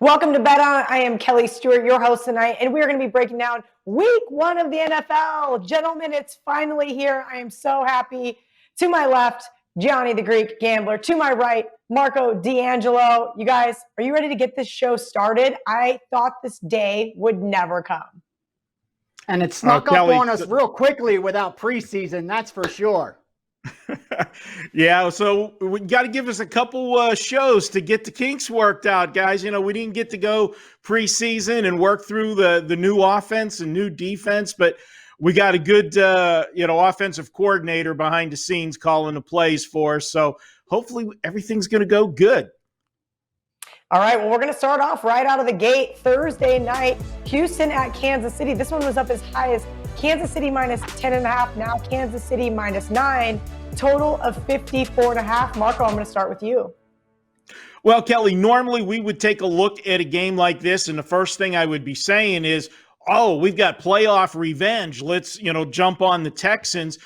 Welcome to Bet On. I am Kelly Stewart, your host tonight, and we're going to be breaking down week 1 of the NFL. Gentlemen, it's finally here. I am so happy. To my left, Gianni the Greek gambler. To my right, Marco D'Angelo. You guys, are you ready to get this show started? I thought this day would never come. And it snuck up on us real quickly without preseason, that's for sure. Yeah, so we got to give us a couple shows to get the kinks worked out, guys. You know, we didn't get to go preseason and work through the new offense and new defense, but we got a good, offensive coordinator behind the scenes calling the plays for us. So hopefully everything's going to go good. All right, well, we're going to start off right out of the gate. Thursday night, Houston at Kansas City. This one was up as high as Kansas City minus 10.5. Now Kansas City minus 9. Total of 54.5. Marco, I'm going to start with you. Well, Kelly, normally we would take a look at a game like this, and the first thing I would be saying is, oh, we've got playoff revenge. Let's, jump on the Texans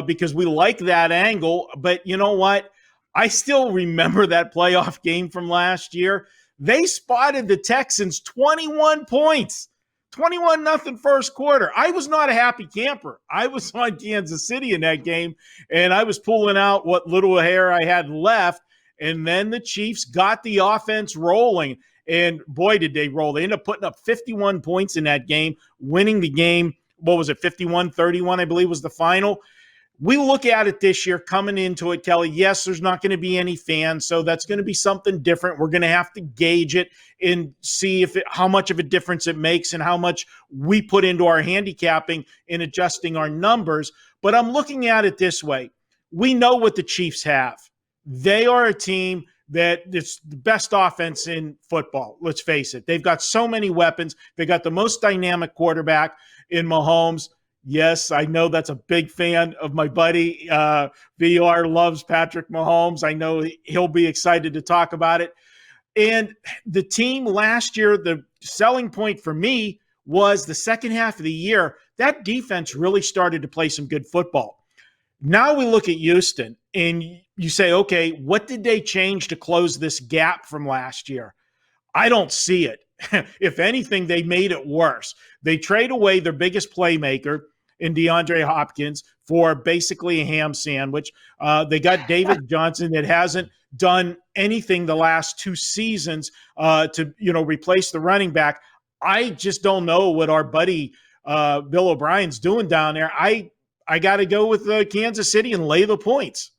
because we like that angle. But you know what? I still remember that playoff game from last year. They spotted the Texans 21 points, 21-0 first quarter. I was not a happy camper. I was on Kansas City in that game, and I was pulling out what little hair I had left. And then the Chiefs got the offense rolling. And boy, did they roll. They ended up putting up 51 points in that game, winning the game. What was it, 51-31, I believe was the final. We look at it this year coming into it, Kelly. Yes, there's not going to be any fans, so that's going to be something different. We're going to have to gauge it and see how much of a difference it makes and how much we put into our handicapping in adjusting our numbers. But I'm looking at it this way. We know what the Chiefs have. They are a team that it's the best offense in football. Let's face it. They've got so many weapons. They got the most dynamic quarterback in Mahomes. Yes, I know that's a big fan of my buddy. VR loves Patrick Mahomes. I know he'll be excited to talk about it. And the team last year, the selling point for me was the second half of the year, that defense really started to play some good football. Now we look at Houston and you say, okay, what did they change to close this gap from last year? I don't see it. If anything, they made it worse. They trade away their biggest playmaker in DeAndre Hopkins for basically a ham sandwich. They got David Johnson that hasn't done anything the last 2 seasons to replace the running back. I just don't know what our buddy Bill O'Brien's doing down there. I got to go with Kansas City and lay the points.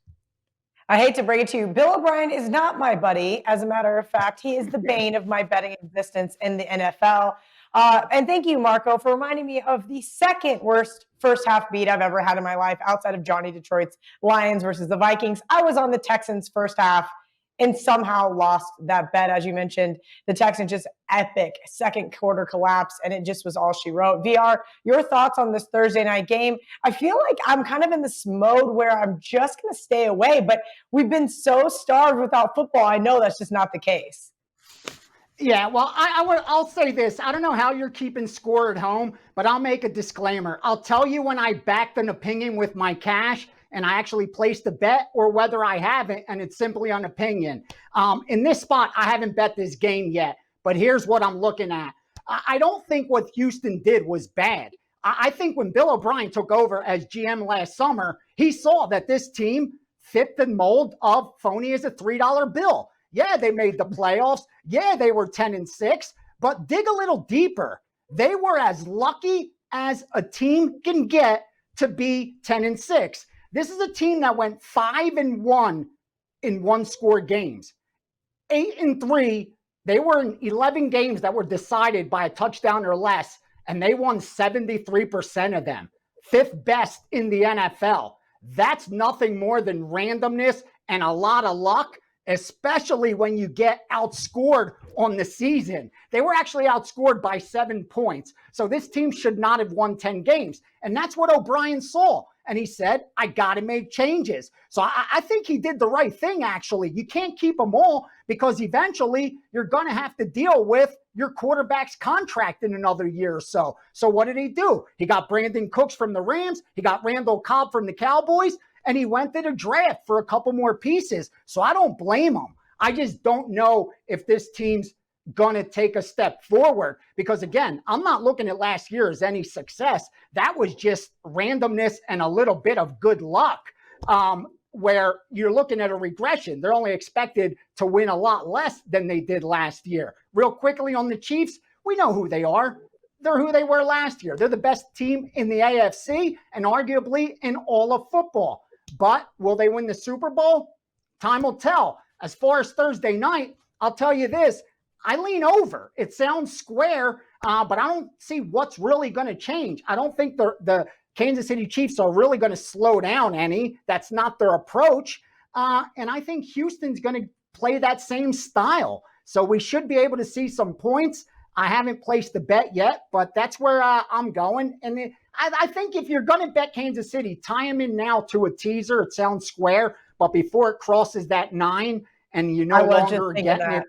I hate to break it to you. Bill O'Brien is not my buddy. As a matter of fact, he is the bane of my betting existence in the NFL. And thank you, Marco, for reminding me of the second worst first half beat I've ever had in my life outside of Johnny Detroit's Lions versus the Vikings. I was on the Texans first half and somehow lost that bet. As you mentioned, the Texans just epic second quarter collapse, and it just was all she wrote. VR, your thoughts on this Thursday night game? I feel like I'm kind of in this mode where I'm just going to stay away, but we've been so starved without football. I know that's just not the case. Yeah, well, I'll say this. I don't know how you're keeping score at home, but I'll make a disclaimer. I'll tell you when I backed an opinion with my cash and I actually placed a bet, or whether I haven't, and it's simply an opinion. In this spot, I haven't bet this game yet, but here's what I'm looking at. I don't think what Houston did was bad. I think when Bill O'Brien took over as GM last summer, he saw that this team fit the mold of phony as a $3 bill. Yeah, they made the playoffs. Yeah, they were 10-6, but dig a little deeper. They were as lucky as a team can get to be 10-6. This is a team that went 5-1 in one-score games. 8-3, they were in 11 games that were decided by a touchdown or less, and they won 73% of them. 5th best in the NFL. That's nothing more than randomness and a lot of luck, especially when you get outscored on the season. They were actually outscored by 7 points. So this team should not have won 10 games. And that's what O'Brien saw. And he said, I got to make changes. So I think he did the right thing, actually. You can't keep them all because eventually you're going to have to deal with your quarterback's contract in another year or so. So what did he do? He got Brandon Cooks from the Rams. He got Randall Cobb from the Cowboys. And he went to the draft for a couple more pieces. So I don't blame him. I just don't know if this team's going to take a step forward. Because again, I'm not looking at last year as any success. That was just randomness and a little bit of good luck, where you're looking at a regression. They're only expected to win a lot less than they did last year. Real quickly on the Chiefs, we know who they are. They're who they were last year. They're the best team in the AFC and arguably in all of football. But will they win the Super Bowl? Time will tell. As far as Thursday night, I'll tell you this. I lean over. It sounds square, but I don't see what's really going to change. I don't think the Kansas City Chiefs are really going to slow down any. That's not their approach. And I think Houston's going to play that same style. So we should be able to see some points. I haven't placed the bet yet, but that's where I'm going. And I think if you're going to bet Kansas City, tie them in now to a teaser. It sounds square, but before it crosses that 9 and you no longer getting it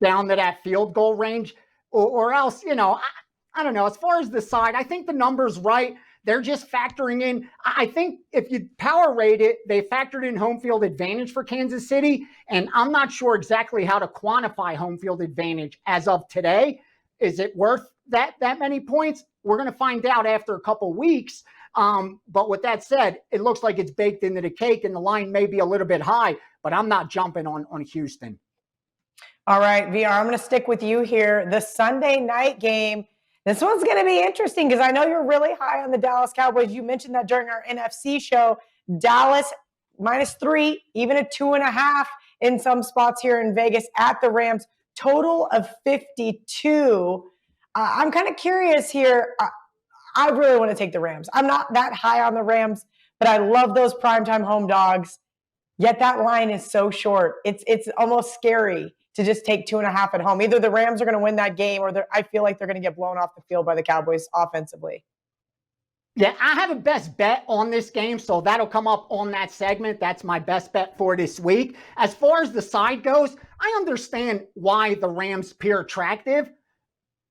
down to that field goal range, or else, I don't know. As far as the side, I think the number's right. They're just factoring in. I think if you power rate it, they factored in home field advantage for Kansas City. And I'm not sure exactly how to quantify home field advantage as of today. Is it worth that many points? We're going to find out after a couple weeks. But with that said, it looks like it's baked into the cake and the line may be a little bit high, but I'm not jumping on Houston. All right, VR, I'm going to stick with you here. The Sunday night game. This one's going to be interesting because I know you're really high on the Dallas Cowboys. You mentioned that during our NFC show. Dallas -3, even a 2.5 in some spots here in Vegas at the Rams. Total of 52. I'm kind of curious here. I really want to take the Rams. I'm not that high on the Rams, but I love those primetime home dogs. Yet that line is so short. It's almost scary to just take 2.5 at home. Either the Rams are going to win that game or I feel like they're going to get blown off the field by the Cowboys offensively. Yeah, I have a best bet on this game, so that'll come up on that segment. That's my best bet for this week. As far as the side goes, I understand why the Rams appear attractive.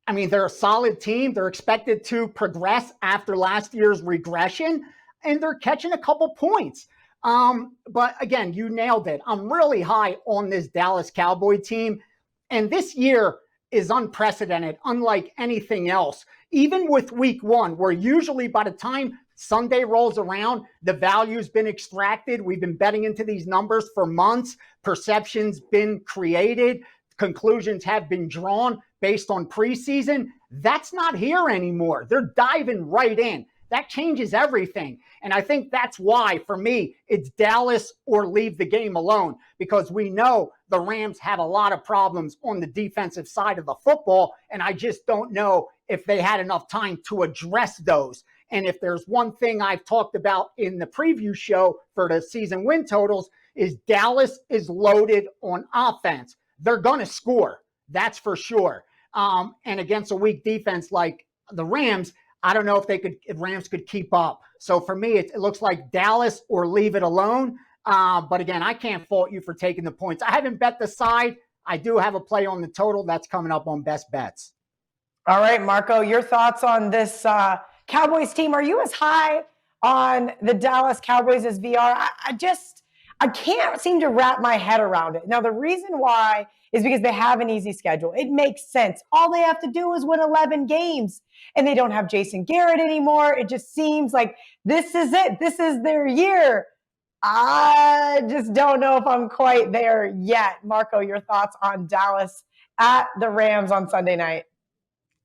I mean, they're a solid team. They're expected to progress after last year's regression, and they're catching a couple points. But again, you nailed it. I'm really high on this Dallas Cowboy team. And this year is unprecedented, unlike anything else. Even with week 1, where usually by the time Sunday rolls around, the value's been extracted. We've been betting into these numbers for months. Perception's been created. Conclusions have been drawn based on preseason. That's not here anymore. They're diving right in. That changes everything. And I think that's why, for me, it's Dallas or leave the game alone, because we know the Rams have a lot of problems on the defensive side of the football, and I just don't know if they had enough time to address those. And if there's one thing I've talked about in the preview show for the season win totals, is Dallas is loaded on offense. They're going to score. That's for sure. And against a weak defense like the Rams, I don't know if Rams could keep up. So for me, it looks like Dallas or leave it alone. But again, I can't fault you for taking the points. I haven't bet the side. I do have a play on the total. That's coming up on Best Bets. All right, Marco, your thoughts on this Cowboys team. Are you as high on the Dallas Cowboys as VR? I can't seem to wrap my head around it. Now, the reason why is because they have an easy schedule. It makes sense. All they have to do is win 11 games, and they don't have Jason Garrett anymore. It just seems like this is it. This is their year. I just don't know if I'm quite there yet. Marco, your thoughts on Dallas at the Rams on Sunday night?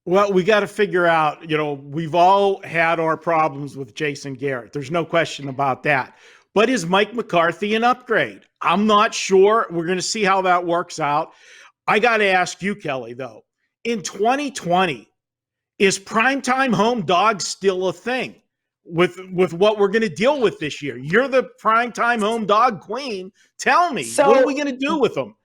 Well, we got to figure out, we've all had our problems with Jason Garrett. There's no question about that. But is Mike McCarthy an upgrade? I'm not sure. We're going to see how that works out. I got to ask you, Kelly, though. In 2020, is primetime home dog still a thing with what we're going to deal with this year? You're the primetime home dog queen. Tell me, what are we going to do with them?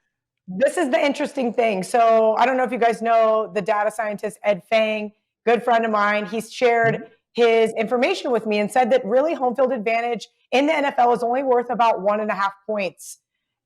This is the interesting thing. So I don't know if you guys know the data scientist, Ed Fang, good friend of mine. He's shared his information with me and said that really home field advantage in the NFL is only worth about 1.5 points.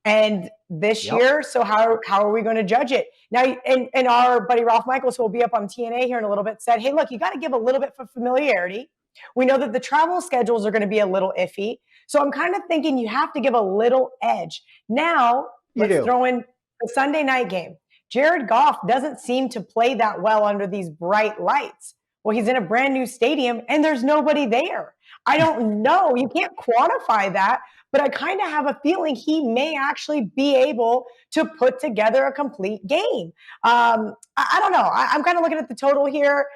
And this year, so how are we going to judge it? Now, and our buddy Ralph Michaels, who will be up on TNA here in a little bit, said, hey, look, you got to give a little bit for familiarity. We know that the travel schedules are going to be a little iffy. So I'm kind of thinking you have to give a little edge. Now, let's throw in the Sunday night game. Jared Goff doesn't seem to play that well under these bright lights. Well, he's in a brand new stadium and there's nobody there. I don't know. You can't quantify that, but I kind of have a feeling he may actually be able to put together a complete game. I don't know. I'm kind of looking at the total here,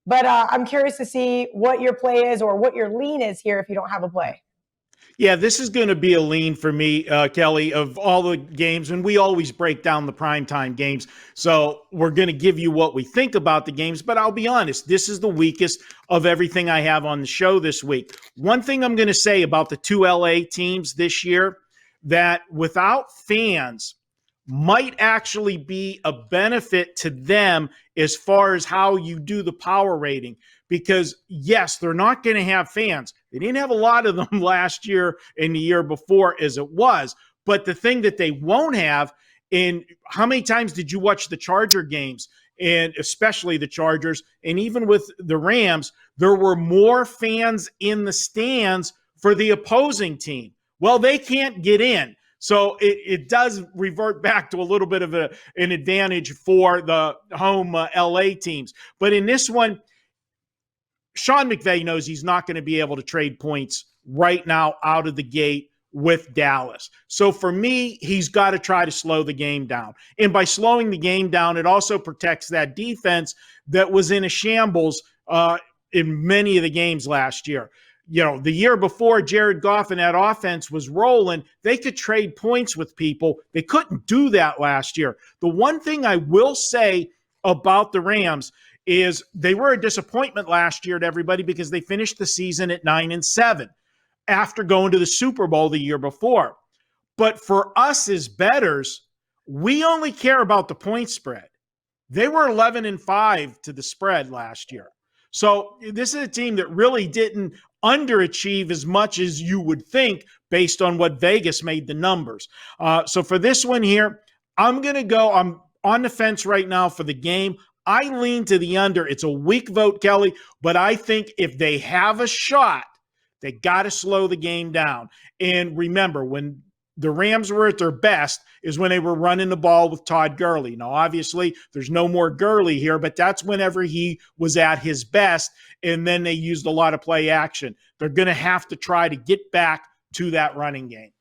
but I'm curious to see what your play is or what your lean is here if you don't have a play. Yeah, this is going to be a lean for me, Kelly, of all the games. And we always break down the primetime games. So we're going to give you what we think about the games. But I'll be honest, this is the weakest of everything I have on the show this week. One thing I'm going to say about the two LA teams this year, that without fans might actually be a benefit to them as far as how you do the power rating. Because, yes, they're not going to have fans. They didn't have a lot of them last year and the year before as it was. But the thing that they won't have, and how many times did you watch the Charger games, and especially the Chargers, and even with the Rams, there were more fans in the stands for the opposing team. Well, they can't get in. So it does revert back to a little bit of an advantage for the home LA teams. But in this one, Sean McVay knows he's not going to be able to trade points right now out of the gate with Dallas. So for me, he's got to try to slow the game down. And by slowing the game down, it also protects that defense that was in a shambles in many of the games last year. You know, the year before Jared Goff and that offense was rolling, they could trade points with people. They couldn't do that last year. The one thing I will say about the Rams is they were a disappointment last year to everybody because they finished the season at 9-7 after going to the Super Bowl the year before. But for us as bettors, we only care about the point spread. They were 11-5 to the spread last year. So this is a team that really didn't underachieve as much as you would think based on what Vegas made the numbers. So for this one here, I'm on the fence right now for the game. I lean to the under. It's a weak vote, Kelly, but I think if they have a shot, they got to slow the game down. And remember, when the Rams were at their best is when they were running the ball with Todd Gurley. Now, obviously, there's no more Gurley here, but that's whenever he was at his best, and then they used a lot of play action. They're going to have to try to get back to that running game.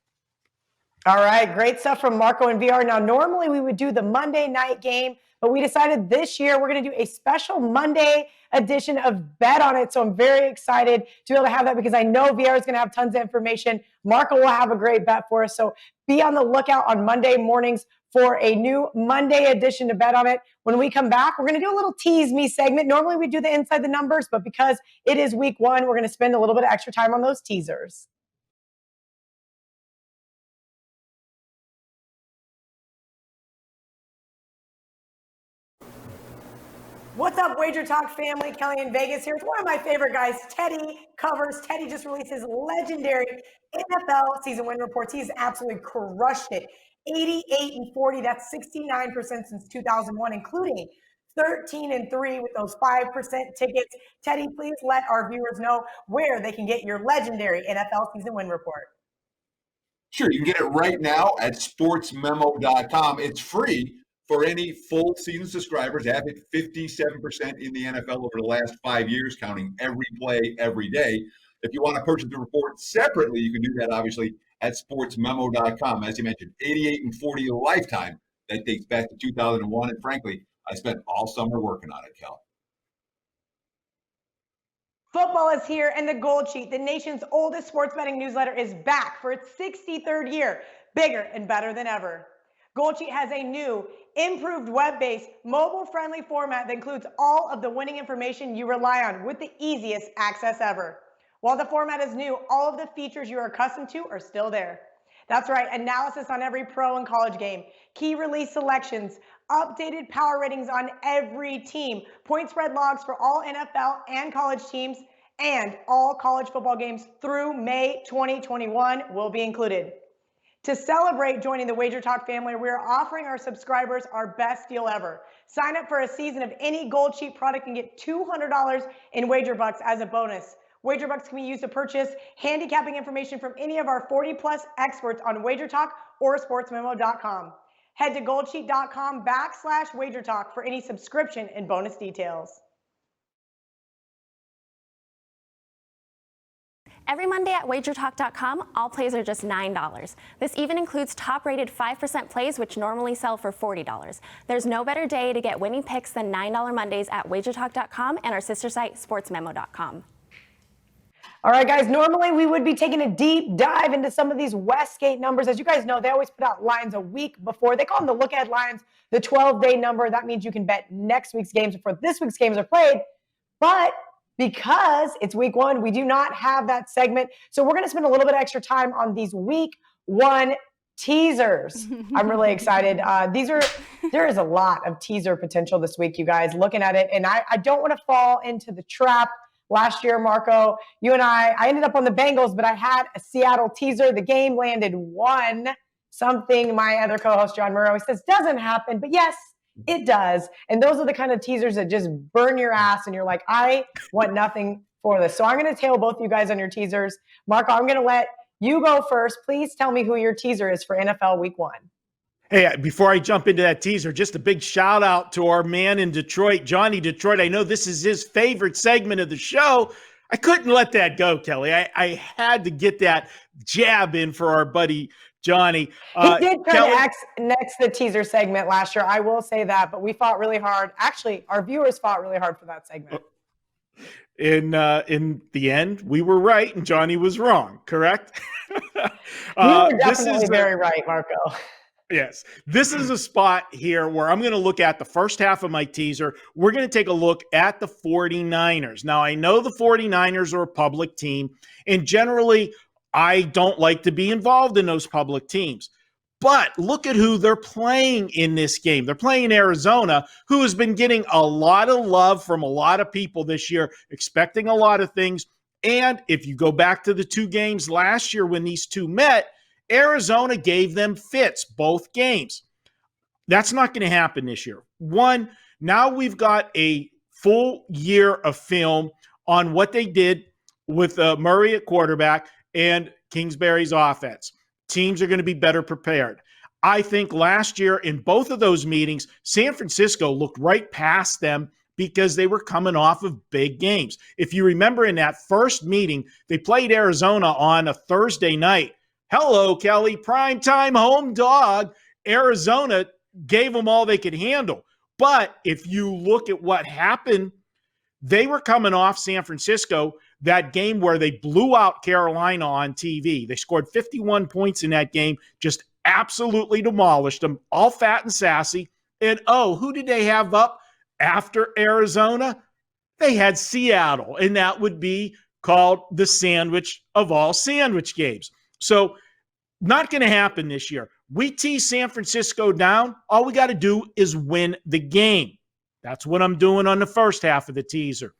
All right, great stuff from Marco and VR. Now, normally we would do the Monday night game, but we decided this year we're going to do a special Monday edition of Bet on It. So I'm very excited to be able to have that because I know VR is going to have tons of information. Marco will have a great bet for us. So be on the lookout on Monday mornings for a new Monday edition to Bet on It. When we come back, we're going to do a little Tease Me segment. Normally we do the Inside the Numbers, but because it is week one, we're going to spend a little bit of extra time on those teasers. What's up, Wager Talk family? Kelly in Vegas here with one of my favorite guys, Teddy Covers. Teddy just released his legendary NFL season win reports. He's absolutely crushed it. 88-40, that's 69% since 2001, including 13-3 with those 5% tickets. Teddy, please let our viewers know where they can get your legendary NFL season win report. Sure, you can get it right now at sportsmemo.com. It's free for any full season subscribers. Have it 57% in the NFL over the last 5 years, counting every play, every day. If you want to purchase the report separately, you can do that, obviously, at sportsmemo.com. As you mentioned, 88-40 a lifetime. That dates back to 2001. And frankly, I spent all summer working on it, Kel. Football is here, and the Gold Sheet, the nation's oldest sports betting newsletter, is back for its 63rd year, bigger and better than ever. Gold Sheet has a new, improved web-based, mobile-friendly format that includes all of the winning information you rely on with the easiest access ever. While the format is new, all of the features you are accustomed to are still there. That's right, analysis on every pro and college game, key release selections, updated power ratings on every team, point spread logs for all NFL and college teams, and all college football games through May 2021 will be included. To celebrate joining the Wager Talk family, we are offering our subscribers our best deal ever. Sign up for a season of any Gold Sheet product and get $200 in Wager Bucks as a bonus. Wager Bucks can be used to purchase handicapping information from any of our 40-plus experts on Wager Talk or sportsmemo.com. Head to goldsheet.com/wagertalk for any subscription and bonus details. Every Monday at wagertalk.com, all plays are just $9. This even includes top-rated 5% plays, which normally sell for $40. There's no better day to get winning picks than $9 Mondays at wagertalk.com and our sister site, sportsmemo.com. All right, guys, normally we would be taking a deep dive into some of these Westgate numbers. As you guys know, they always put out lines a week before. They call them the look-ahead lines, the 12-day number. That means you can bet next week's games before this week's games are played. But because it's week one, we do not have that segment. So we're going to spend a little bit extra time on these week one teasers. I'm really excited. There is a lot of teaser potential this week, you guys, looking at it. And I don't want to fall into the trap. Last year, Marco, you and I ended up on the Bengals, but I had a Seattle teaser. The game landed 1-something. My other co-host, John Murrow, says doesn't happen, but yes, it does. And those are the kind of teasers that just burn your ass and you're like, I want nothing for this. So I'm going to tail both you guys on your teasers. Marco, I'm going to let you go first. Please tell me who your teaser is for NFL Week 1. Hey, before I jump into that teaser, just a big shout out to our man in Detroit, Gianni Detroit. I know this is his favorite segment of the show. I couldn't let that go, Kelly. I had to get that jab in for our buddy Johnny. He did try to next the teaser segment last year. I will say that, but we fought really hard. Actually, our viewers fought really hard for that segment. In the end, we were right and Johnny was wrong, correct? You were definitely very right, Marco. Yes. This is a spot here where I'm going to look at the first half of my teaser. We're going to take a look at the 49ers. Now, I know the 49ers are a public team, and generally, I don't like to be involved in those public teams. But look at who they're playing in this game. They're playing Arizona, who has been getting a lot of love from a lot of people this year, expecting a lot of things. And if you go back to the two games last year when these two met, Arizona gave them fits both games. That's not going to happen this year. One, now we've got a full year of film on what they did with Murray at quarterback and Kingsbury's offense. Teams are going to be better prepared. I think last year in both of those meetings, San Francisco looked right past them because they were coming off of big games. If you remember in that first meeting, they played Arizona on a Thursday night. Hello, Kelly, primetime home dog. Arizona gave them all they could handle. But if you look at what happened, they were coming off San Francisco, that game where they blew out Carolina on TV. They scored 51 points in that game, just absolutely demolished them, all fat and sassy. And who did they have up after Arizona? They had Seattle, and that would be called the sandwich of all sandwich games. So not going to happen this year. We tease San Francisco down. All we got to do is win the game. That's what I'm doing on the first half of the teaser.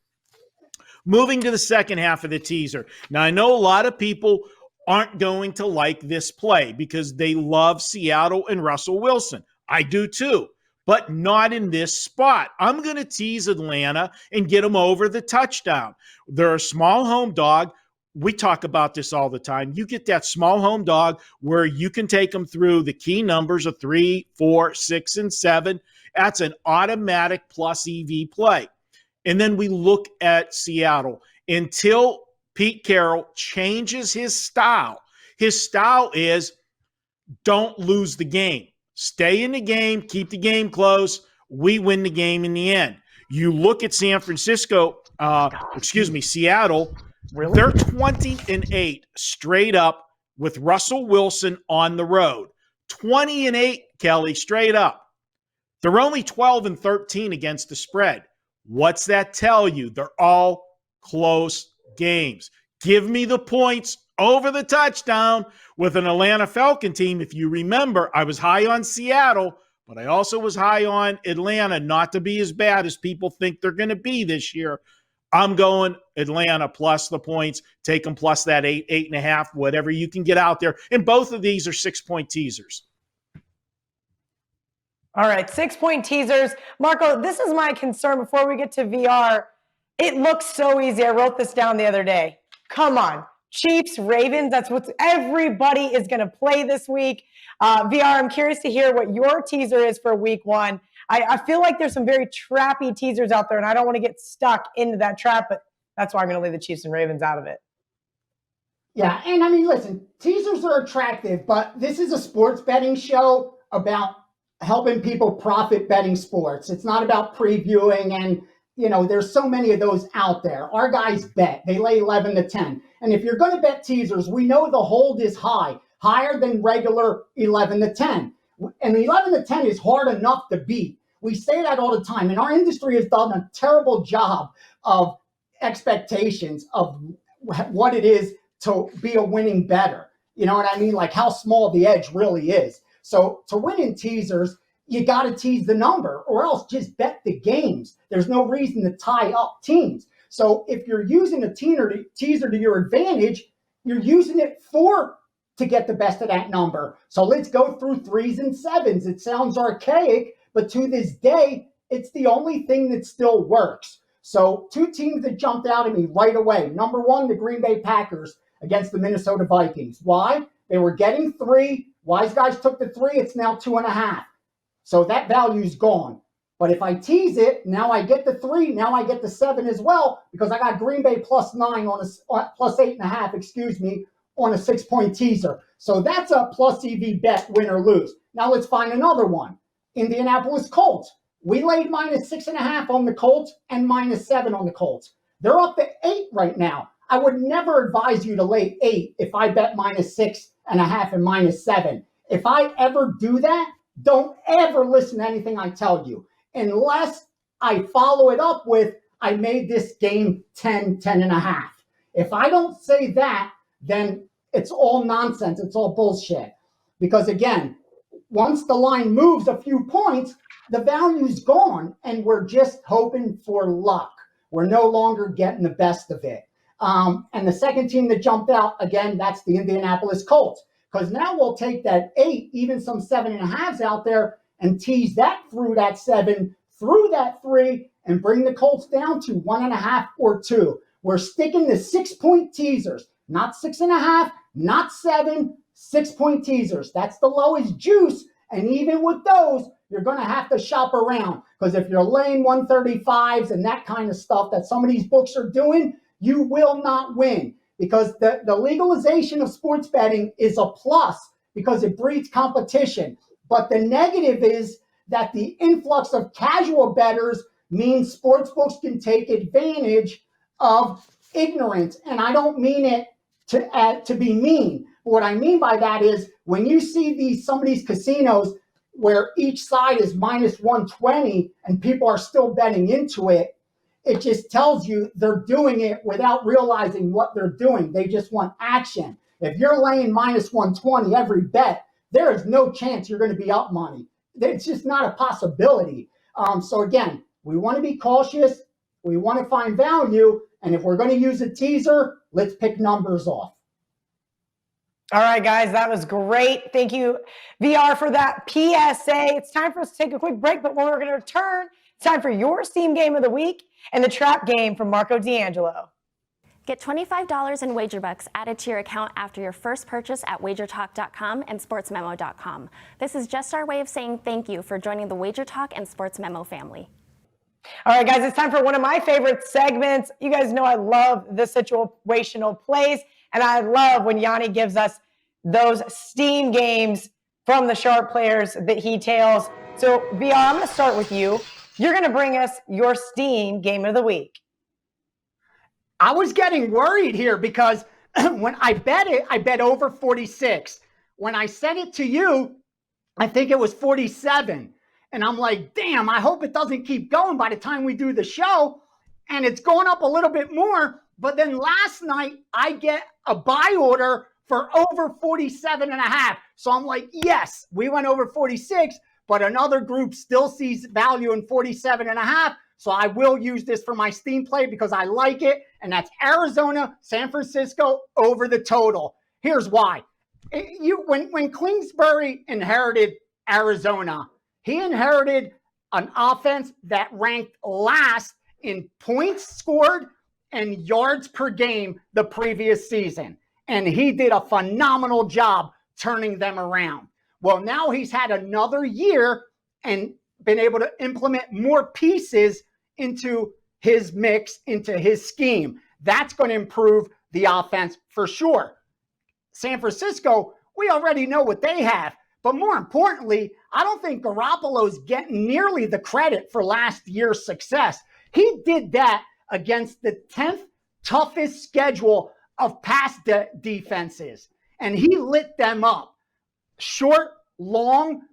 Moving to the second half of the teaser. Now, I know a lot of people aren't going to like this play because they love Seattle and Russell Wilson. I do too, but not in this spot. I'm going to tease Atlanta and get them over the touchdown. They're a small home dog. We talk about this all the time. You get that small home dog where you can take them through the key numbers of 3, 4, 6, and 7. That's an automatic plus EV play. And then we look at Seattle until Pete Carroll changes his style. His style is don't lose the game. Stay in the game, keep the game close. We win the game in the end. You look at Seattle. Really? They're 20-8 straight up with Russell Wilson on the road. 20-8, Kelly, straight up. They're only 12-13 against the spread. What's that tell you? They're all close games. Give me the points over the touchdown with an Atlanta Falcon team. If you remember, I was high on Seattle, but I also was high on Atlanta not to be as bad as people think they're going to be this year. I'm going Atlanta plus the points. Take them plus that 8, 8.5, whatever you can get out there. And both of these are 6-point teasers. All right, 6-point teasers. Marco, this is my concern before we get to VR. It looks so easy. I wrote this down the other day. Come on. Chiefs, Ravens. That's what everybody is going to play this week. VR, I'm curious to hear what your teaser is for week one. I feel like there's some very trappy teasers out there, and I don't want to get stuck into that trap, but that's why I'm going to leave the Chiefs and Ravens out of it. Yeah, and I mean, listen, teasers are attractive, but this is a sports betting show about helping people profit betting sports. It's not about previewing, and there's so many of those out there. Our guys bet. They lay 11 to 10. And if you're going to bet teasers, we know the hold is higher than regular 11 to 10. And 11 to 10 is hard enough to beat. We say that all the time. And our industry has done a terrible job of expectations of what it is to be a winning bettor. You know what I mean? Like how small the edge really is. So to win in teasers, you got to tease the number or else just bet the games. There's no reason to tie up teams. So if you're using a teaser to your advantage, you're using it to get the best of that number. So let's go through 3s and 7s. It sounds archaic, but to this day, it's the only thing that still works. So 2 teams that jumped out at me right away. Number 1, the Green Bay Packers against the Minnesota Vikings. Why? They were getting 3. Wise guys took the 3. It's now 2.5. So that value's gone. But if I tease it, now I get the 3. Now I get the 7 as well because I got Green Bay +9 plus 8.5, on a 6-point teaser. So that's a plus EV bet, win or lose. Now let's find another one. Indianapolis Colts. We laid -6.5 on the Colts and -7 on the Colts. They're up to 8 right now. I would never advise you to lay 8 if I bet -6.5 and -7. If I ever do that, don't ever listen to anything I tell you unless I follow it up with, I made this game 10.5. If I don't say that, then it's all nonsense. It's all bullshit. Because again, once the line moves a few points, the value's gone and we're just hoping for luck. We're no longer getting the best of it. And the second team that jumped out, again, that's the Indianapolis Colts. Because now we'll take that 8, even some 7.5s out there and tease that through that 7, through that 3, and bring the Colts down to 1.5 or 2. We're sticking to 6-point teasers, not 6.5, not 7, 6-point teasers. That's the lowest juice. And even with those, you're going to have to shop around. Because if you're laying 135s and that kind of stuff that some of these books are doing, you will not win. Because the legalization of sports betting is a plus because it breeds competition. But the negative is that the influx of casual bettors means sports books can take advantage of ignorance. And I don't mean it to be mean. What I mean by that is when you see some of these casinos where each side is -120 and people are still betting into it, it just tells you they're doing it without realizing what they're doing. They just want action. If you're laying -120 every bet, there is no chance you're going to be up money. It's just not a possibility. So again, we want to be cautious. We want to find value. And if we're going to use a teaser, let's pick numbers off. All right, guys, that was great. Thank you, VR, for that PSA. It's time for us to take a quick break, but when we're going to return, it's time for your Steam Game of the Week and the Trap Game from Marco D'Angelo. Get $25 in wager bucks added to your account after your first purchase at wagertalk.com and sportsmemo.com. This is just our way of saying thank you for joining the Wager Talk and Sports Memo family. All right, guys, it's time for one of my favorite segments. You guys know I love the situational plays, and I love when Gianni gives us those Steam games from the sharp players that he tails. So, VR, I'm going to start with you. You're going to bring us your Steam Game of the Week. I was getting worried here because when I bet it, I bet over 46. When I sent it to you, I think it was 47. And I'm like, damn, I hope it doesn't keep going by the time we do the show. And it's going up a little bit more. But then last night, I get a buy order for over 47.5. So I'm like, yes, we went over 46, but another group still sees value in 47.5. So I will use this for my Steam play because I like it. And that's Arizona, San Francisco over the total. Here's why. When Kingsbury inherited Arizona, he inherited an offense that ranked last in points scored and yards per game the previous season. and he did a phenomenal job turning them around. Well, now he's had another year and been able to implement more pieces into his mix, into his scheme. That's going to improve the offense for sure. San Francisco, we already know what they have. But more importantly, I don't think Garoppolo's getting nearly the credit for last year's success. He did that against the 10th toughest schedule of pass defenses, and he lit them up. Short, long,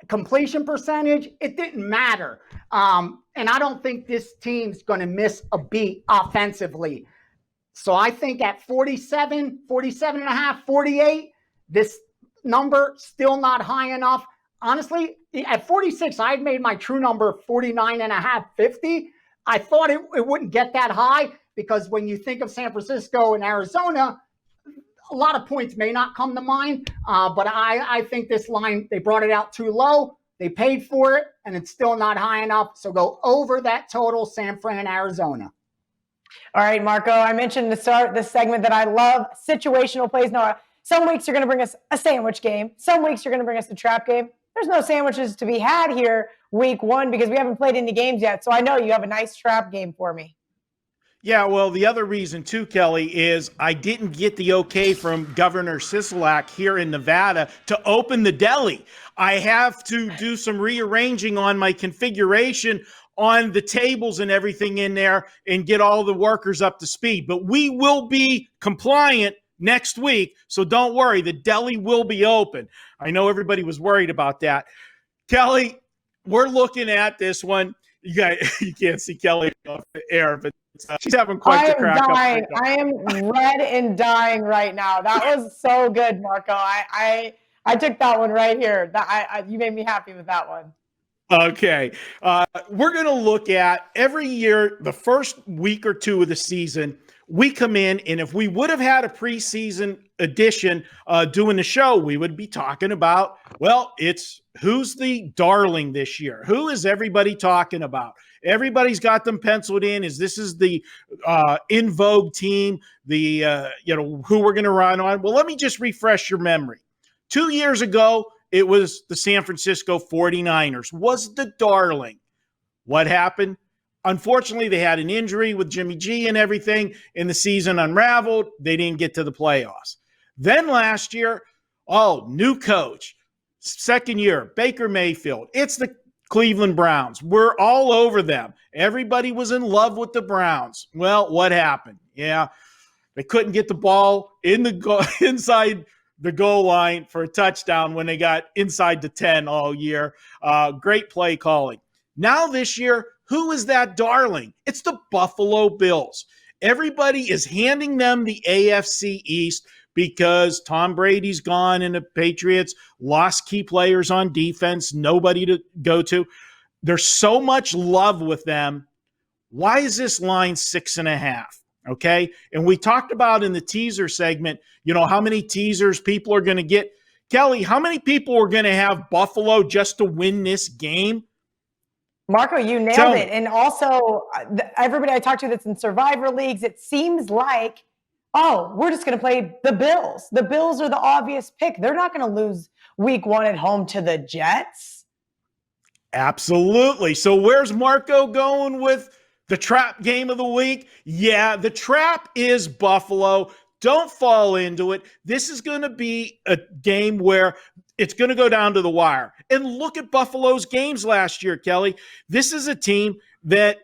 completion percentage, it didn't matter. And I don't think this team's going to miss a beat offensively. So I think at 47, 47 and a half, 48, this number still not high enough. Honestly, at 46, I had made my true number 49 and a half, 50. I thought it wouldn't get that high because when you think of San Francisco and Arizona, a lot of points may not come to mind, but I think this line, they brought it out too low. They paid for it, and it's still not high enough. So go over that total, San Fran, Arizona. All right, Marco, I mentioned to start this segment that I love situational plays. Now, some weeks you're going to bring us a sandwich game. Some weeks you're going to bring us a trap game. There's no sandwiches to be had here week one because we haven't played any games yet. So I know you have a nice trap game for me. Yeah, well, the other reason too, Kelly, is I didn't get the okay from Governor Sisolak here in Nevada to open the deli. I have to do some rearranging on my configuration on the tables and everything in there and get all the workers up to speed. But we will be compliant next week, so don't worry. The deli will be open. I know everybody was worried about that. Kelly, we're looking at this one. You can't see Kelly off the air, but she's having quite the crack. I am red and dying right now. That was so good, Marco. I took that one right here. You made me happy with that one. Okay. We're going to look at every year, the first week or two of the season, we come in, and if we would have had a preseason edition doing the show, we would be talking about, well, it's who's the darling this year? Who is everybody talking about? Everybody's got them penciled in. This is the in vogue team, the who we're going to run on. Well, let me just refresh your memory. 2 years ago, it was the San Francisco 49ers was the darling. What happened? Unfortunately, they had an injury with Jimmy G and everything, and the season unraveled. They didn't get to the playoffs. Then last year, new coach, second year, Baker Mayfield. It's the Cleveland Browns. We're all over them. Everybody was in love with the Browns. Well, what happened? Yeah, they couldn't get the ball inside the goal line for a touchdown when they got inside the 10 all year. Great play calling. Now this year, who is that darling? It's the Buffalo Bills. Everybody is handing them the AFC East because Tom Brady's gone and the Patriots lost key players on defense, nobody to go to. There's so much love with them. Why is this line 6.5? Okay. And we talked about in the teaser segment, how many teasers people are going to get. Kelly, how many people are going to have Buffalo just to win this game? Marco, you nailed it. And also, everybody I talk to that's in Survivor leagues, it seems like, we're just going to play the Bills. The Bills are the obvious pick. They're not going to lose week one at home to the Jets. Absolutely. So where's Marco going with the trap game of the week? Yeah, the trap is Buffalo. Don't fall into it. This is going to be a game where it's going to go down to the wire. And look at Buffalo's games last year, Kelly. This is a team that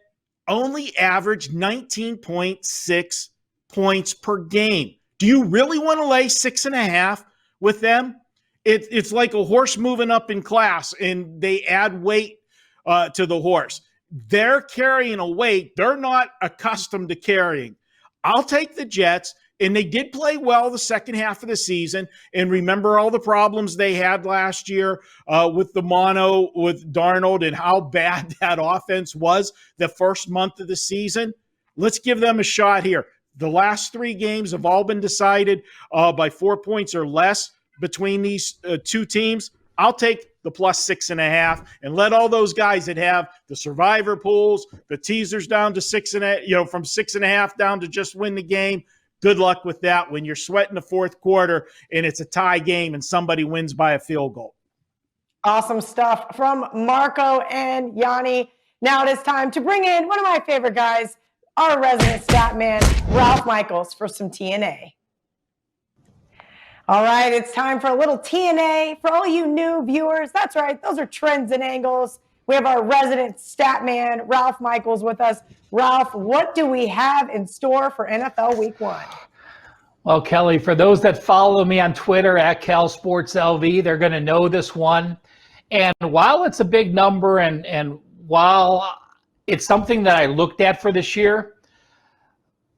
only averaged 19.6 points per game. Do you really want to lay 6.5 with them? It's like a horse moving up in class, and they add weight to the horse. They're carrying a weight they're not accustomed to carrying. I'll take the Jets. And they did play well the second half of the season. And remember all the problems they had last year with the mono, with Darnold, and how bad that offense was the first month of the season. Let's give them a shot here. The last 3 games have all been decided by 4 points or less between these two teams. I'll take the plus 6.5 and let all those guys that have the survivor pools, the teasers down to 6.5, from 6.5 down to just win the game. Good luck with that when you're sweating the fourth quarter and it's a tie game and somebody wins by a field goal. Awesome stuff from Marco and Gianni. Now it is time to bring in one of my favorite guys, our resident stat man, Ralph Michaels, for some TNA. All right, it's time for a little TNA for all you new viewers. That's right, those are trends and angles. We have our resident stat man, Ralph Michaels, with us. Ralph, what do we have in store for NFL Week 1? Well, Kelly, for those that follow me on Twitter at CalSportsLV, they're going to know this one. And while it's a big number and while it's something that I looked at for this year,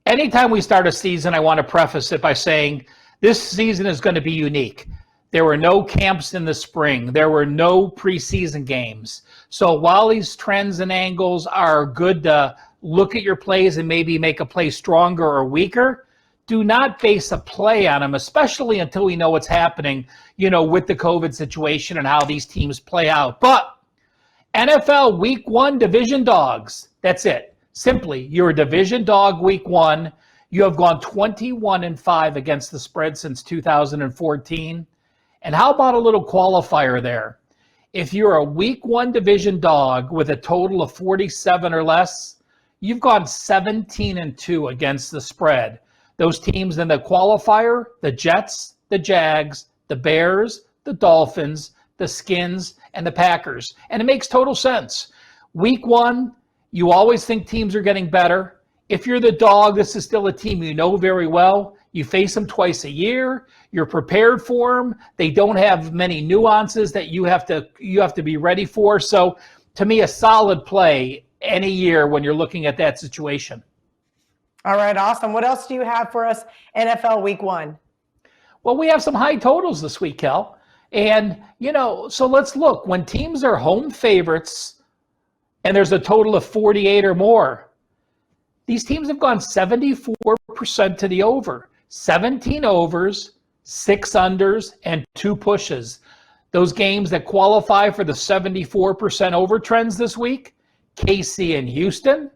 anytime we start a season, I want to preface it by saying this season is going to be unique. There were no camps in the spring. There were no preseason games. So while these trends and angles are good to look at your plays and maybe make a play stronger or weaker, do not base a play on them, especially until we know what's happening, with the COVID situation and how these teams play out. But NFL Week 1 division dogs, that's it. Simply, you're a division dog Week 1. You have gone 21-5 against the spread since 2014. And how about a little qualifier there? If you're a Week 1 division dog with a total of 47 or less, you've gone 17-2 against the spread. Those teams in the qualifier, the Jets, the Jags, the Bears, the Dolphins, the Skins, and the Packers. And it makes total sense. Week 1, you always think teams are getting better. If you're the dog, this is still a team you know very well. You face them twice a year. You're prepared for them. They don't have many nuances that you have to be ready for. So to me, a solid play any year when you're looking at that situation. All right, awesome. What else do you have for us NFL Week 1? Well, we have some high totals this week, Kel. And, so let's look. When teams are home favorites and there's a total of 48 or more, these teams have gone 74% to the over. 17 overs, 6 unders, and 2 pushes. Those games that qualify for the 74% over trends this week, KC and Houston,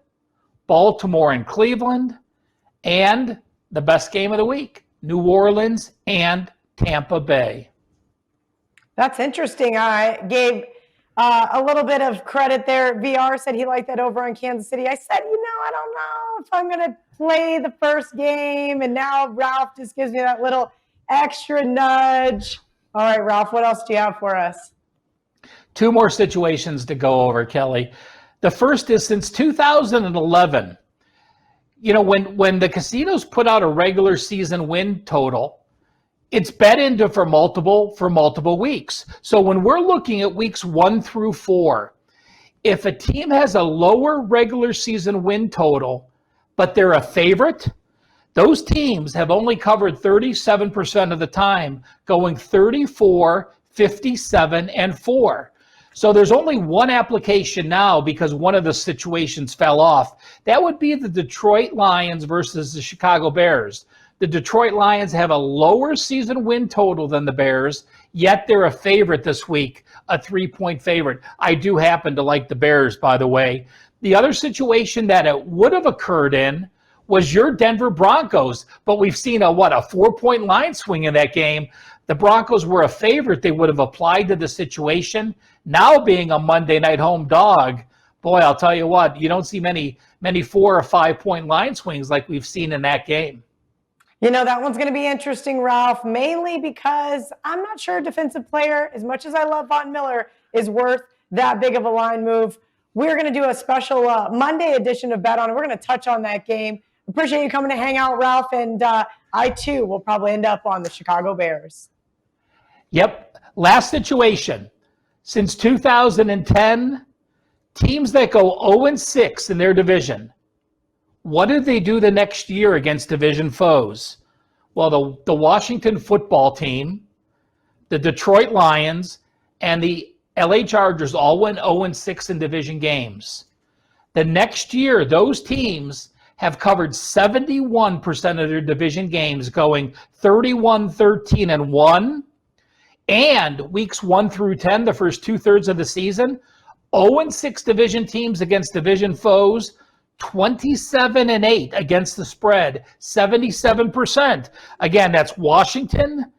Baltimore and Cleveland, and the best game of the week, New Orleans and Tampa Bay. That's interesting. I gave a little bit of credit there. VR said he liked that over on Kansas City. I said, I don't know if I'm going to play the first game. And now Ralph just gives me that little extra nudge. All right, Ralph, what else do you have for us? 2 more situations to go over, Kelly. The first is since 2011, when the casinos put out a regular season win total, it's bet into for multiple weeks. So when we're looking at weeks 1 through 4, if a team has a lower regular season win total, but they're a favorite, those teams have only covered 37% of the time, going 34, 57, and 4. So there's only one application now because one of the situations fell off. That would be the Detroit Lions versus the Chicago Bears. The Detroit Lions have a lower season win total than the Bears, yet they're a favorite this week, a 3-point favorite. I do happen to like the Bears, by the way. The other situation that it would have occurred in was your Denver Broncos, but we've seen a 4-point line swing in that game. The Broncos were a favorite. They would have applied to the situation. Now being a Monday night home dog, boy, I'll tell you what, you don't see many 4 or 5-point line swings like we've seen in that game. That one's going to be interesting, Ralph, mainly because I'm not sure a defensive player, as much as I love Von Miller, is worth that big of a line move. We're going to do a special Monday edition of Bet On, and we're going to touch on that game. Appreciate you coming to hang out, Ralph, and I, too, will probably end up on the Chicago Bears. Yep. Last situation. Since 2010, teams that go 0-6 in their division, what did they do the next year against division foes? Well, the Washington football team, the Detroit Lions, and the LA Chargers all went 0-6 in division games. The next year, those teams have covered 71% of their division games, going 31-13-1. And weeks 1 through 10, the first 2/3 of the season, 0-6 division teams against division foes, 27-8 against the spread, 77%. Again, that's Washington.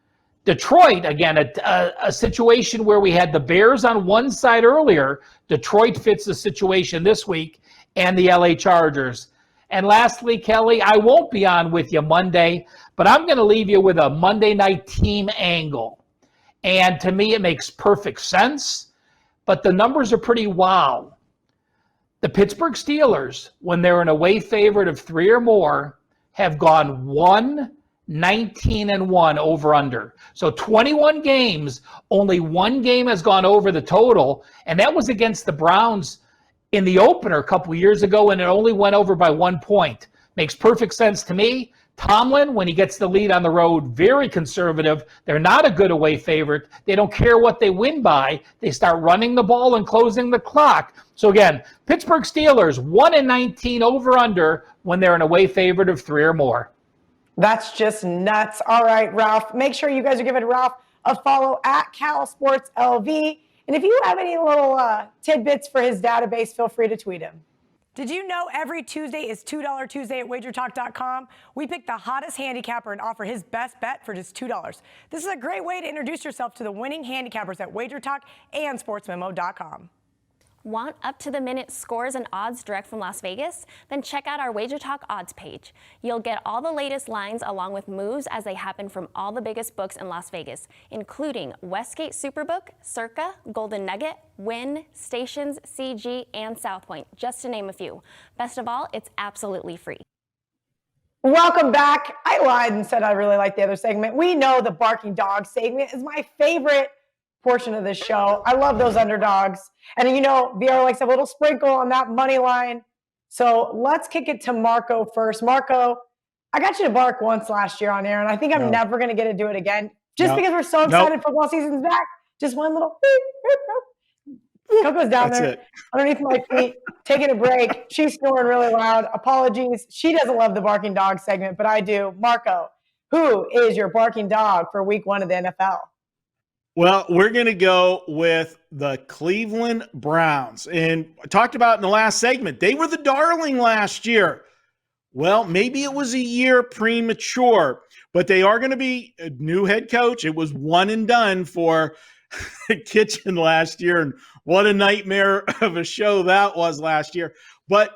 Detroit, again, a situation where we had the Bears on one side earlier. Detroit fits the situation this week, and the LA Chargers. And lastly, Kelly, I won't be on with you Monday, but I'm going to leave you with a Monday night team angle. And to me, it makes perfect sense, but the numbers are pretty wow. The Pittsburgh Steelers, when they're an away favorite of 3 or more, have gone 1-19-1 over under. So 21 games, only one game has gone over the total, and that was against the Browns in the opener a couple years ago, and it only went over by 1 point. Makes perfect sense to me. Tomlin, when he gets the lead on the road, very conservative. They're not a good away favorite. They don't care what they win by. They start running the ball and closing the clock. So again, Pittsburgh Steelers, 1-19 over under when they're an away favorite of 3 or more. That's just nuts. All right, Ralph. Make sure you guys are giving Ralph a follow at Cal Sports LV. And if you have any little tidbits for his database, feel free to tweet him. Did you know every Tuesday is $2 Tuesday at wagertalk.com? We pick the hottest handicapper and offer his best bet for just $2. This is a great way to introduce yourself to the winning handicappers at wagertalk and sportsmemo.com. Want up-to-the-minute scores and odds direct from Las Vegas? Then check out our Wager Talk odds page. You'll get all the latest lines along with moves as they happen from all the biggest books in Las Vegas, including Westgate Superbook, Circa, Golden Nugget, Wynn, Stations, CG, and South Point, just to name a few. Best of all, it's absolutely free. Welcome back. I lied and said I really like the other segment. We know the barking dog segment is my favorite portion of this show. I love those underdogs. And you know, VR likes a little sprinkle on that money line. So let's kick it to Marco first. Marco, I got you to bark once last year on air, and I think I'm never going to get to do it again. Just because we're so excited football season's back. Just one little Coco's down there underneath my feet, taking a break. She's snoring really loud. Apologies. She doesn't love the barking dog segment, but I do. Marco, who is your barking dog for week 1 of the NFL? Well, we're going to go with the Cleveland Browns. And I talked about in the last segment, they were the darling last year. Well, maybe it was a year premature, but they are going to be a new head coach. It was one and done for Kitchen last year, and what a nightmare of a show that was last year. But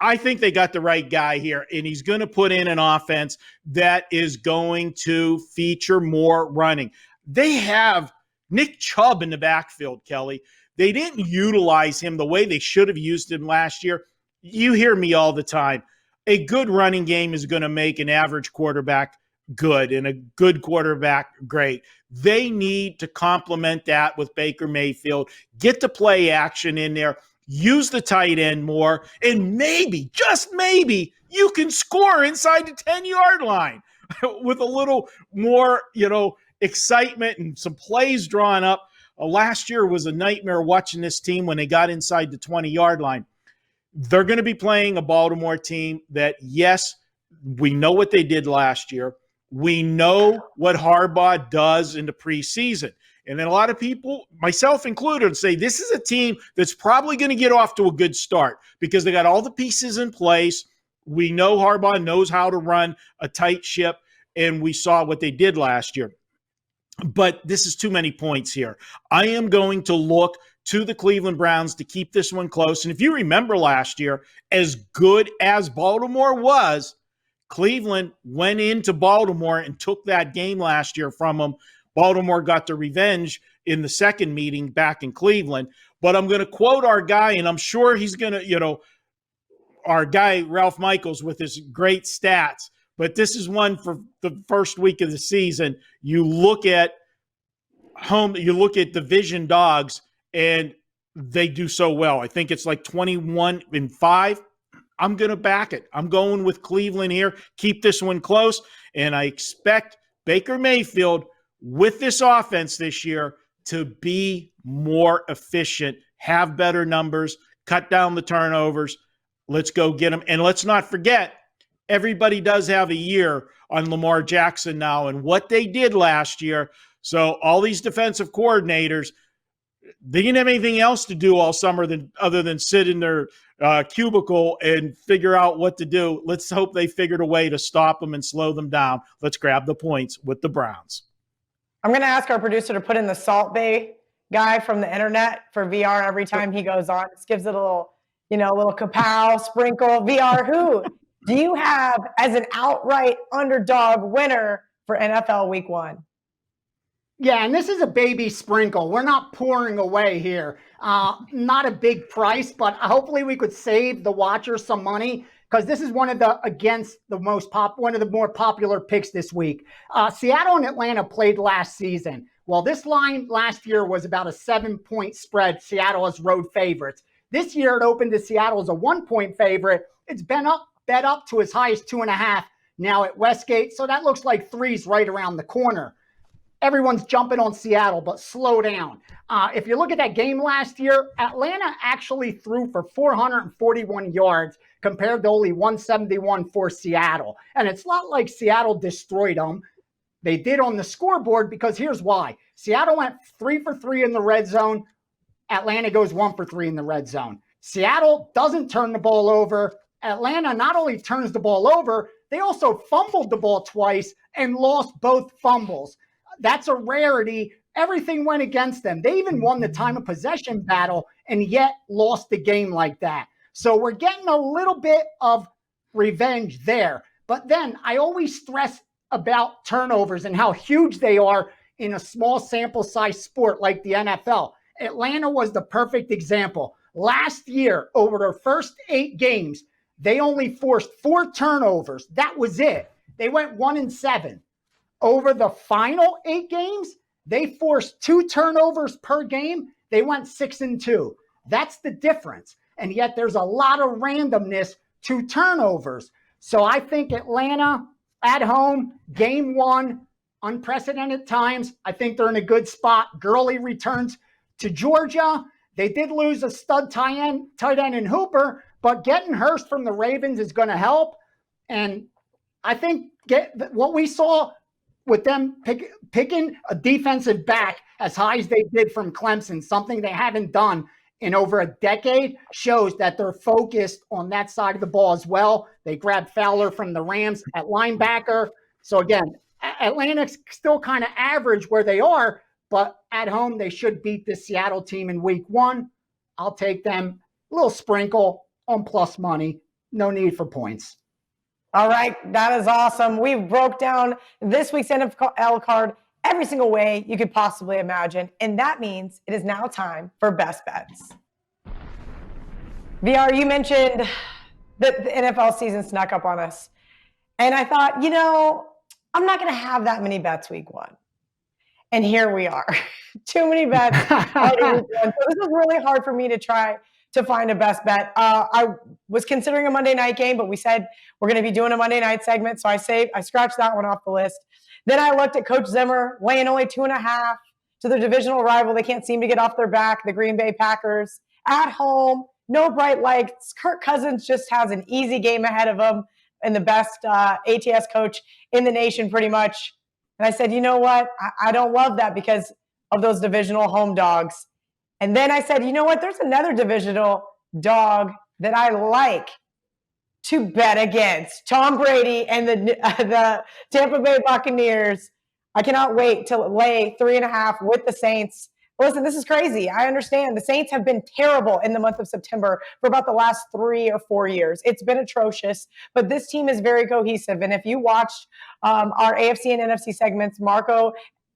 I think they got the right guy here, and he's going to put in an offense that is going to feature more running. They have Nick Chubb in the backfield, Kelly. They didn't utilize him the way they should have used him last year. You hear me all the time. A good running game is going to make an average quarterback good and a good quarterback great. They need to complement that with Baker Mayfield, get the play action in there, use the tight end more, and maybe, just maybe, you can score inside the 10-yard line with a little more, excitement and some plays drawn up. Last year was a nightmare watching this team when they got inside the 20-yard line. They're going to be playing a Baltimore team that, yes, we know what they did last year. We know what Harbaugh does in the preseason. And then a lot of people, myself included, say this is a team that's probably going to get off to a good start because they got all the pieces in place. We know Harbaugh knows how to run a tight ship, and we saw what they did last year. But this is too many points here. I am going to look to the Cleveland Browns to keep this one close. And if you remember last year, as good as Baltimore was, Cleveland went into Baltimore and took that game last year from them. Baltimore got the revenge in the second meeting back in Cleveland. But I'm going to quote our guy, and I'm sure he's going to, our guy, Ralph Michaels, with his great stats. But this is one for the first week of the season. You look at division dogs, and they do so well. I think it's like 21-5. I'm going to back it. I'm going with Cleveland here. Keep this one close. And I expect Baker Mayfield with this offense this year to be more efficient, have better numbers, cut down the turnovers. Let's go get them. And let's not forget, everybody does have a year on Lamar Jackson now and what they did last year. So all these defensive coordinators, they didn't have anything else to do all summer other than sit in their cubicle and figure out what to do. Let's hope they figured a way to stop them and slow them down. Let's grab the points with the Browns. I'm going to ask our producer to put in the Salt Bay guy from the internet for VR every time he goes on. This gives it a little, little kapow, sprinkle. VR, who do you have as an outright underdog winner for NFL Week 1? Yeah, and this is a baby sprinkle. We're not pouring away here. Not a big price, but hopefully we could save the watchers some money, because this is one of the more popular picks this week. Seattle and Atlanta played last season. Well, this line last year was about a 7-point spread. Seattle as road favorites. This year it opened to Seattle as a 1-point favorite. It's been bet up to as high as 2.5 now at Westgate. So that looks like 3's right around the corner. Everyone's jumping on Seattle, but slow down. If you look at that game last year, Atlanta actually threw for 441 yards compared to only 171 for Seattle. And it's not like Seattle destroyed them. They did on the scoreboard, because here's why. Seattle went 3 for 3 in the red zone. Atlanta goes 1 for 3 in the red zone. Seattle doesn't turn the ball over. Atlanta not only turns the ball over, they also fumbled the ball twice and lost both fumbles. That's a rarity. Everything went against them. They even won the time of possession battle and yet lost the game like that. So we're getting a little bit of revenge there. But then I always stress about turnovers and how huge they are in a small sample size sport like the NFL. Atlanta was the perfect example. Last year, over their first 8 games, they only forced 4 turnovers. That was it. They went 1-7. Over the final 8 games, they forced 2 turnovers per game. They went 6-2. That's the difference. And yet there's a lot of randomness to turnovers. So I think Atlanta at home, game 1, unprecedented times. I think they're in a good spot. Gurley returns to Georgia. They did lose a stud tight end in Hooper, but getting Hurst from the Ravens is going to help. And I think what we saw with them picking a defensive back as high as they did from Clemson, something they haven't done in over a decade, shows that they're focused on that side of the ball as well. They grabbed Fowler from the Rams at linebacker. So again, Atlanta's still kind of average where they are, but at home they should beat the Seattle team in week 1. I'll take them. A little sprinkle on plus money. No need for points. All right, that is awesome. We broke down this week's NFL card every single way you could possibly imagine, and that means it is now time for best bets. VR, you mentioned that the NFL season snuck up on us, and I thought, I'm not going to have that many bets week 1, and here we are. Too many bets already week 1. So this was really hard for me to try to find a best bet. I was considering a Monday night game, but we said we're going to be doing a Monday night segment. So I scratched that one off the list. Then I looked at Coach Zimmer laying only 2.5 to their divisional rival. They can't seem to get off their back, the Green Bay Packers. At home, no bright lights. Kirk Cousins just has an easy game ahead of him and the best ATS coach in the nation pretty much. And I said, you know what? I don't love that because of those divisional home dogs. And then I said, you know what? There's another divisional dog that I like to bet against. Tom Brady and the Tampa Bay Buccaneers. I cannot wait to lay 3.5 with the Saints. Listen, this is crazy. I understand. The Saints have been terrible in the month of September for about the last 3 or 4 years. It's been atrocious, but this team is very cohesive. And if you watched our AFC and NFC segments, Marco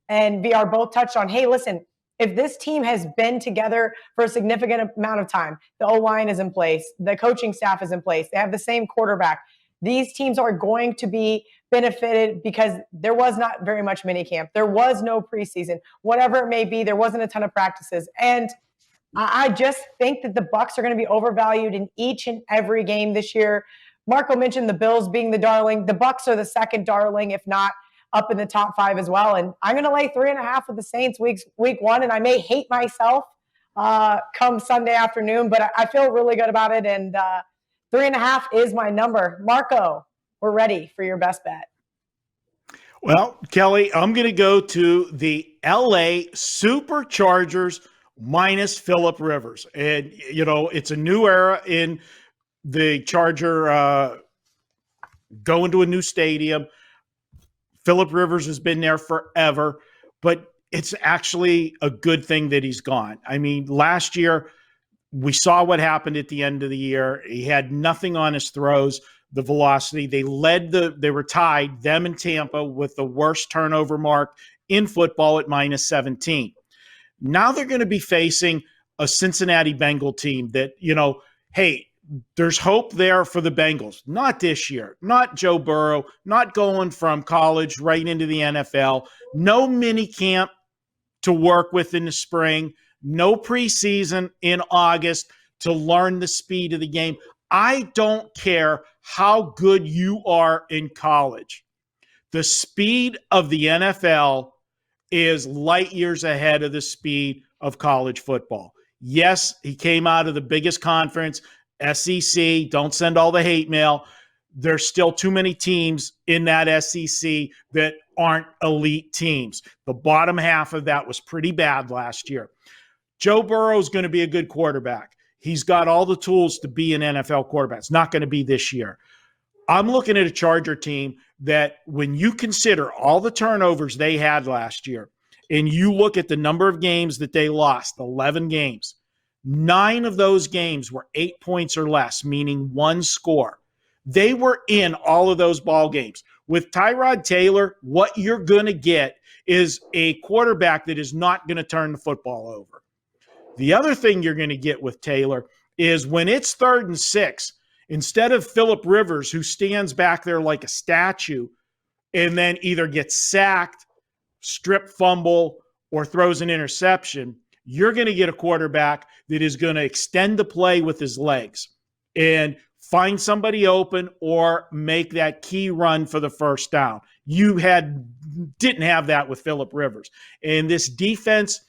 and VR both touched on, hey, listen, if this team has been together for a significant amount of time, the O-line is in place, the coaching staff is in place, they have the same quarterback, these teams are going to be benefited because there was not very much minicamp. There was no preseason. Whatever it may be, there wasn't a ton of practices. And I just think that the Bucs are going to be overvalued in each and every game this year. Marco mentioned the Bills being the darling. The Bucs are the second darling, if not up in the top 5 as well. And I'm going to lay 3.5 with the Saints week 1. And I may hate myself come Sunday afternoon, but I feel really good about it. And 3.5 is my number. Marco, we're ready for your best bet. Well, Kelly, I'm going to go to the LA Superchargers minus Phillip Rivers. And, it's a new era in the Charger going to a new stadium. Phillip Rivers has been there forever, but it's actually a good thing that he's gone. I mean, last year, we saw what happened at the end of the year. He had nothing on his throws, the velocity. They were tied, them and Tampa, with the worst turnover mark in football at minus 17. Now they're going to be facing a Cincinnati Bengal team that, hey, there's hope there for the Bengals. Not this year. Not Joe Burrow. Not going from college right into the NFL. No mini camp to work with in the spring. No preseason in August to learn the speed of the game. I don't care how good you are in college. The speed of the NFL is light years ahead of the speed of college football. Yes, he came out of the biggest conference, SEC. Don't send all the hate mail. There's still too many teams in that SEC that aren't elite teams. The bottom half of that was pretty bad last year. Joe Burrow is going to be a good quarterback. He's got all the tools to be an NFL quarterback. It's not going to be this year. I'm looking at a Charger team that, when you consider all the turnovers they had last year, and you look at the number of games that they lost, 11 games, 9 of those games were 8 points or less, meaning one score. They were in all of those ball games. With Tyrod Taylor, what you're going to get is a quarterback that is not going to turn the football over. The other thing you're going to get with Taylor is when it's 3rd and 6, instead of Phillip Rivers, who stands back there like a statue and then either gets sacked, strip fumble, or throws an interception, you're going to get a quarterback that is going to extend the play with his legs and find somebody open or make that key run for the first down. You didn't have that with Phillip Rivers. And this defense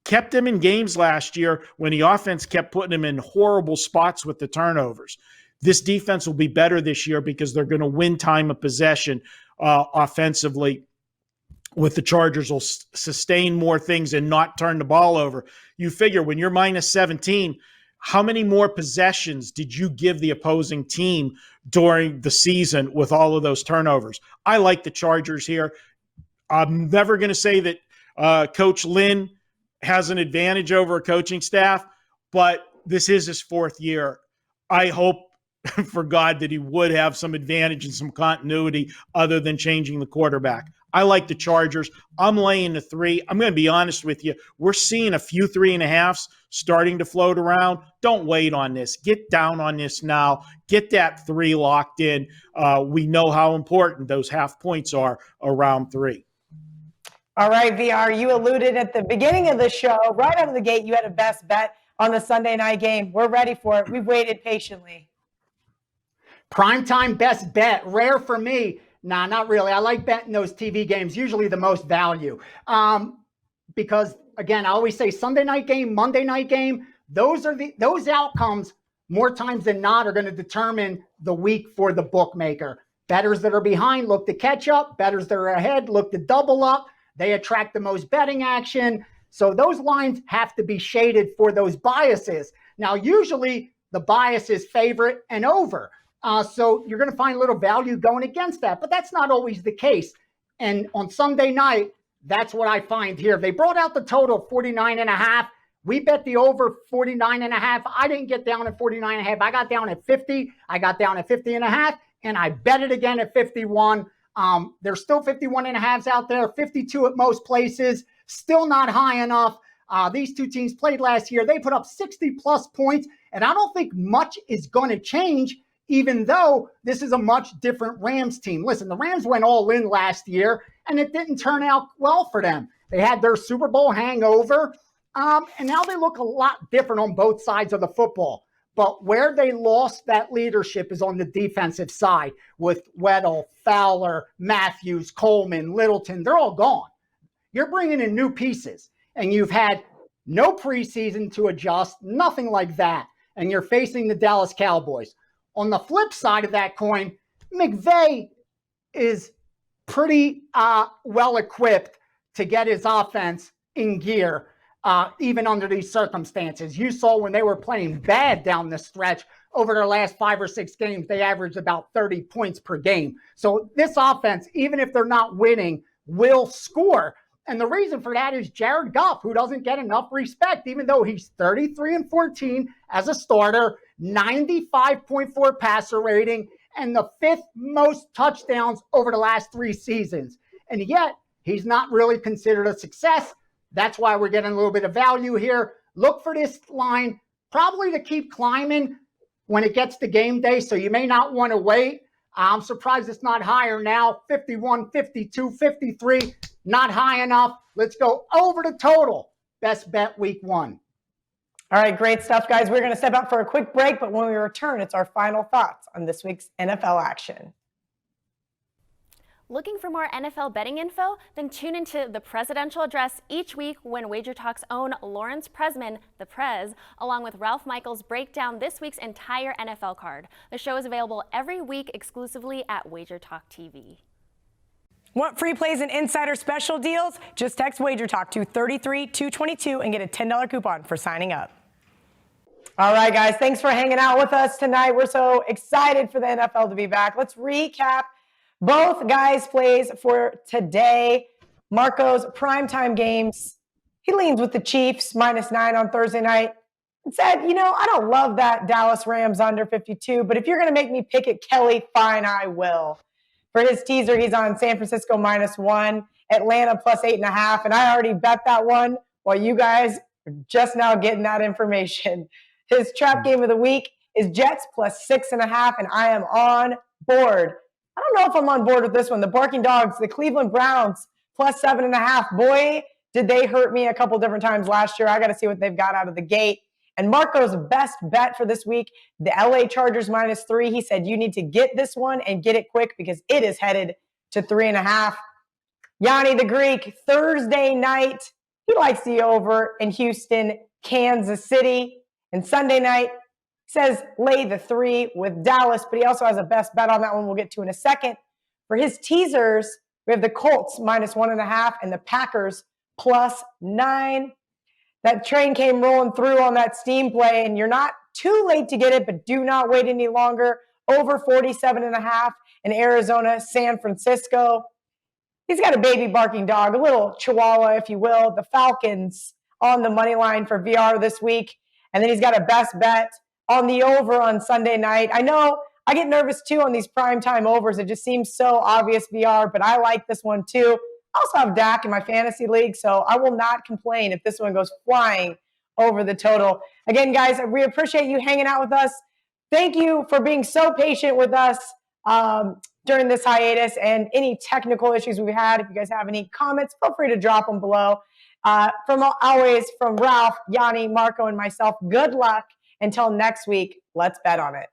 kept him in games last year when the offense kept putting him in horrible spots with the turnovers. This defense will be better this year because they're going to win time of possession offensively. With the Chargers will sustain more things and not turn the ball over. You figure when you're minus 17, how many more possessions did you give the opposing team during the season with all of those turnovers? I like the Chargers here. I'm never going to say that Coach Lynn has an advantage over a coaching staff, but this is his 4th year. I hope for God that he would have some advantage and some continuity other than changing the quarterback. I like the Chargers. I'm laying the 3. I'm going to be honest with you. We're seeing a few 3.5s starting to float around. Don't wait on this. Get down on this now. Get that 3 locked in. We know how important those half points are around 3. All right, VR, you alluded at the beginning of the show, right out of the gate, you had a best bet on the Sunday night game. We're ready for it. We've waited patiently. Primetime best bet, rare for me. Nah, not really. I like betting those TV games, usually the most value. Because, again, I always say Sunday night game, Monday night game, those outcomes, more times than not, are going to determine the week for the bookmaker. Bettors that are behind look to catch up. Bettors that are ahead look to double up. They attract the most betting action. So those lines have to be shaded for those biases. Now, usually the bias is favorite and over. So you're going to find a little value going against that, but that's not always the case. And on Sunday night, that's what I find here. They brought out the total of 49.5. We bet the over 49.5. I didn't get down at 49.5. I got down at 50. I got down at 50.5, and I bet it again at 51. There's still 51.5s out there, 52 at most places. Still not high enough. These two teams played last year. They put up 60-plus points, and I don't think much is going to change, even though this is a much different Rams team. Listen, the Rams went all in last year, and it didn't turn out well for them. They had their Super Bowl hangover, and now they look a lot different on both sides of the football. But where they lost that leadership is on the defensive side with Weddle, Fowler, Matthews, Coleman, Littleton. They're all gone. You're bringing in new pieces, and you've had no preseason to adjust, nothing like that, and you're facing the Dallas Cowboys. On the flip side of that coin, McVay is pretty well equipped to get his offense in gear. even under these circumstances. You saw when they were playing bad down the stretch over their last 5 or 6 games, they averaged about 30 points per game. So this offense, even if they're not winning, will score. And the reason for that is Jared Goff, who doesn't get enough respect, even though he's 33-14 as a starter, 95.4 passer rating, and the 5th most touchdowns over the last 3 seasons. And yet, he's not really considered a success. That's why we're getting a little bit of value here. Look for this line probably to keep climbing when it gets to game day, so you may not want to wait. I'm surprised it's not higher now. 51, 52, 53, not high enough. Let's go over the total. Best bet week 1. All right, great stuff, guys. We're going to step out for a quick break, but when we return, it's our final thoughts on this week's NFL action. Looking for more NFL betting info? Then tune into the presidential address each week when Wager Talk's own Lawrence Presman, the Prez, along with Ralph Michaels, break down this week's entire NFL card. The show is available every week exclusively at Wager Talk TV. Want free plays and insider special deals? Just text Wager Talk to 33222 and get a $10 coupon for signing up. All right, guys, thanks for hanging out with us tonight. We're so excited for the NFL to be back. Let's recap both guys' plays for today. Marco's primetime games. He leans with the Chiefs, -9 on Thursday night. And said, I don't love that Dallas Rams under 52, but if you're going to make me pick it, Kelly, fine, I will. For his teaser, he's on San Francisco -1, Atlanta +8.5, and I already bet that one while you guys are just now getting that information. His trap game of the week is Jets +6.5, and I am on board. I don't know if I'm on board with this one. The Barking Dogs, the Cleveland Browns, +7.5. Boy, did they hurt me a couple different times last year. I got to see what they've got out of the gate. And Marco's best bet for this week, the LA Chargers -3. He said you need to get this one and get it quick because it is headed to 3.5. Gianni the Greek, Thursday night. He likes the over in Houston, Kansas City. And Sunday night, says lay the 3 with Dallas, but he also has a best bet on that one we'll get to in a second. For his teasers, we have the Colts -1.5 and the Packers +9. That train came rolling through on that steam play, and you're not too late to get it, but do not wait any longer. Over 47.5 in Arizona, San Francisco. He's got a baby barking dog, a little chihuahua, if you will. The Falcons on the money line for VR this week. And then he's got a best bet on the over on Sunday night. I know I get nervous too on these primetime overs. It just seems so obvious VR, but I like this one too. I also have Dak in my fantasy league, so I will not complain if this one goes flying over the total. Again, guys, we appreciate you hanging out with us. Thank you for being so patient with us during this hiatus and any technical issues we've had. If you guys have any comments, feel free to drop them below. From Ralph, Yanni, Marco, and myself, good luck. Until next week, let's bet on it.